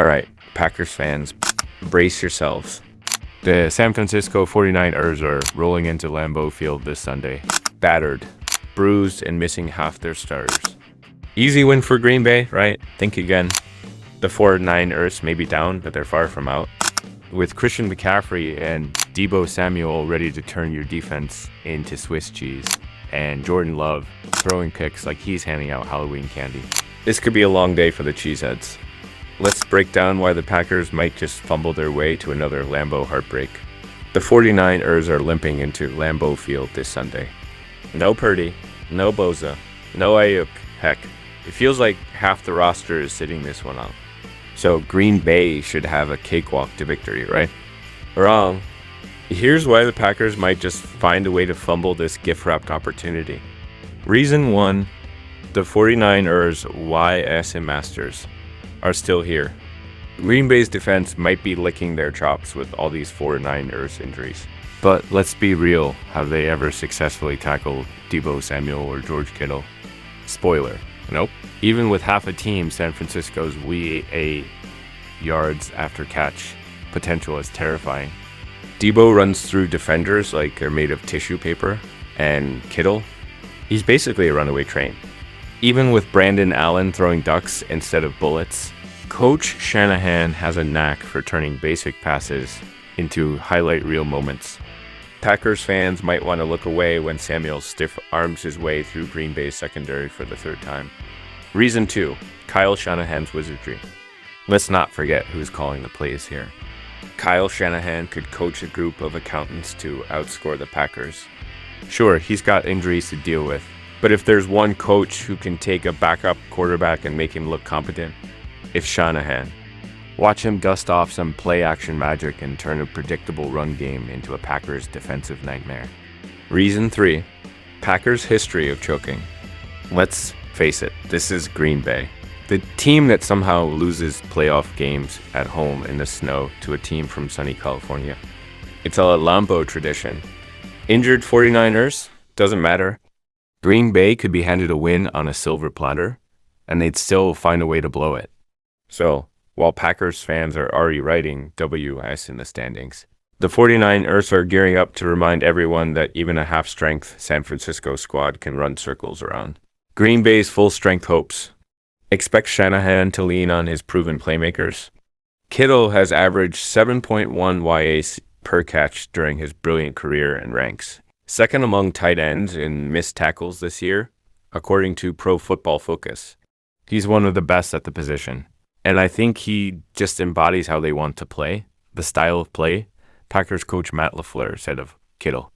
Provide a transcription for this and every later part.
All right, Packers fans, brace yourselves. The San Francisco 49ers are rolling into Lambeau Field this Sunday. Battered, bruised, and missing half their starters. Easy win for Green Bay, right? Think again. The 49ers may be down, but they're far from out. With Christian McCaffrey and Deebo Samuel ready to turn your defense into Swiss cheese, and Jordan Love throwing picks like he's handing out Halloween candy. This could be a long day for the Cheeseheads. Let's break down why the Packers might just fumble their way to another Lambeau heartbreak. The 49ers are limping into Lambeau Field this Sunday. No Purdy, no Bosa, no Aiyuk. Heck, it feels like half the roster is sitting this one out. So Green Bay should have a cakewalk to victory, right? Wrong. Here's why the Packers might just find a way to fumble this gift-wrapped opportunity. Reason 1, the 49ers YSM Masters are still here. Green Bay's defense might be licking their chops with all these 49ers injuries. But let's be real, have they ever successfully tackled Deebo Samuel or George Kittle? Spoiler, nope. Even with half a team, San Francisco's WAA yards after catch potential is terrifying. Deebo runs through defenders like they're made of tissue paper, and Kittle, he's basically a runaway train. Even with Brandon Allen throwing ducks instead of bullets, Coach Shanahan has a knack for turning basic passes into highlight reel moments. Packers fans might want to look away when Samuel stiff arms his way through Green Bay's secondary for the third time. Reason 2, Kyle Shanahan's wizardry. Let's not forget who's calling the plays here. Kyle Shanahan could coach a group of accountants to outscore the Packers. Sure, he's got injuries to deal with, but if there's one coach who can take a backup quarterback and make him look competent, it's Shanahan. Watch him dust off some play-action magic and turn a predictable run game into a Packers defensive nightmare. Reason 3, Packers' history of choking. Let's face it, this is Green Bay, the team that somehow loses playoff games at home in the snow to a team from sunny California. It's a Lambeau tradition. Injured 49ers? Doesn't matter. Green Bay could be handed a win on a silver platter, and they'd still find a way to blow it. So, while Packers fans are already writing WS in the standings, the 49ers are gearing up to remind everyone that even a half-strength San Francisco squad can run circles around. Green Bay's full-strength hopes. Expect Shanahan to lean on his proven playmakers. Kittle has averaged 7.1 YAs per catch during his brilliant career and ranks second among tight ends in missed tackles this year, according to Pro Football Focus. He's one of the best at the position, and I think he just embodies how they want to play, the style of play Packers coach Matt LaFleur said of Kittle.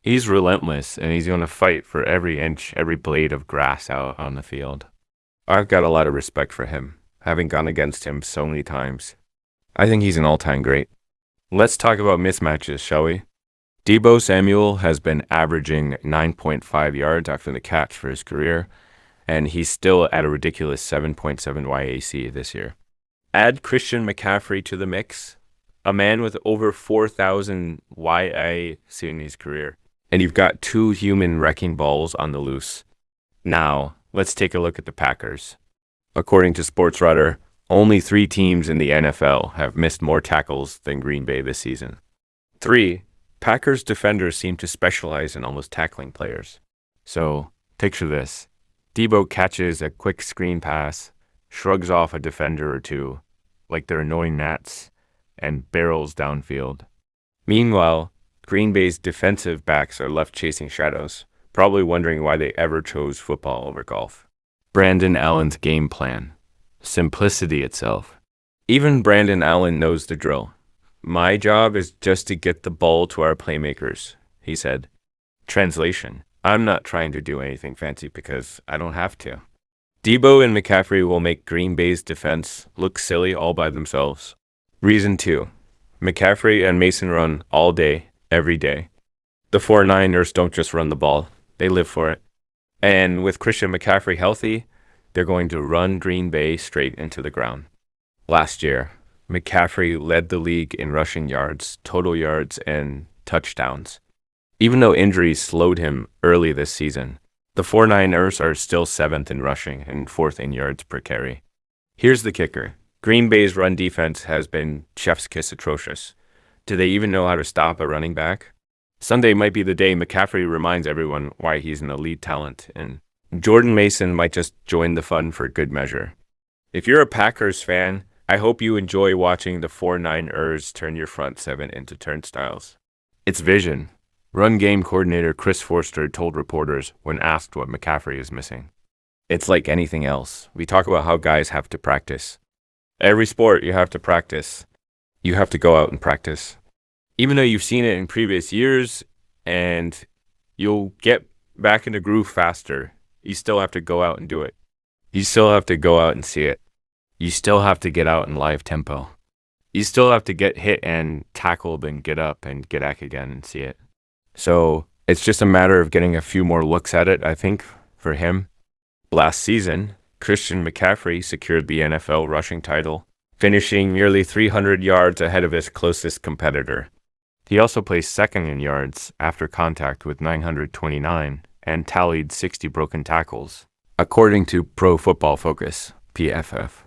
He's relentless, and he's going to fight for every inch, every blade of grass out on the field. I've got a lot of respect for him, having gone against him so many times. I think he's an all-time great. Let's talk about mismatches, shall we? Deebo Samuel has been averaging 9.5 yards after the catch for his career, and he's still at a ridiculous 7.7 YAC this year. Add Christian McCaffrey to the mix, a man with over 4,000 YAC in his career, and you've got two human wrecking balls on the loose. Now, let's take a look at the Packers. According to SportsRudder, only 3 teams in the NFL have missed more tackles than Green Bay this season. 3, Packers defenders seem to specialize in almost tackling players. So, picture this. Deebo catches a quick screen pass, shrugs off a defender or two, like they're annoying gnats, and barrels downfield. Meanwhile, Green Bay's defensive backs are left chasing shadows, probably wondering why they ever chose football over golf. Brandon Allen's game plan. Simplicity itself. Even Brandon Allen knows the drill. My job is just to get the ball to our playmakers, he said. Translation. I'm not trying to do anything fancy because I don't have to. Deebo and McCaffrey will make Green Bay's defense look silly all by themselves. Reason 2. McCaffrey and Mason run all day, every day. The 49ers don't just run the ball. They live for it. And with Christian McCaffrey healthy, they're going to run Green Bay straight into the ground. Last year, McCaffrey led the league in rushing yards, total yards, and touchdowns. Even though injuries slowed him early this season, the 49ers are still 7th in rushing and 4th in yards per carry. Here's the kicker. Green Bay's run defense has been chef's kiss atrocious. Do they even know how to stop a running back? Sunday might be the day McCaffrey reminds everyone why he's an elite talent, and Jordan Mason might just join the fun for good measure. If you're a Packers fan, I hope you enjoy watching the 4-9ers turn your front seven into turnstiles. It's vision. Run game coordinator Chris Forster told reporters when asked what McCaffrey is missing. It's like anything else. We talk about how guys have to practice. Every sport, you have to practice. You have to go out and practice. Even though you've seen it in previous years and you'll get back in the groove faster, you still have to go out and do it. You still have to go out and see it. You still have to get out in live tempo. You still have to get hit and tackled and get up and get back again and see it. So it's just a matter of getting a few more looks at it, I think, for him. Last season, Christian McCaffrey secured the NFL rushing title, finishing nearly 300 yards ahead of his closest competitor. He also placed second in yards after contact with 929 and tallied 60 broken tackles, according to Pro Football Focus, PFF.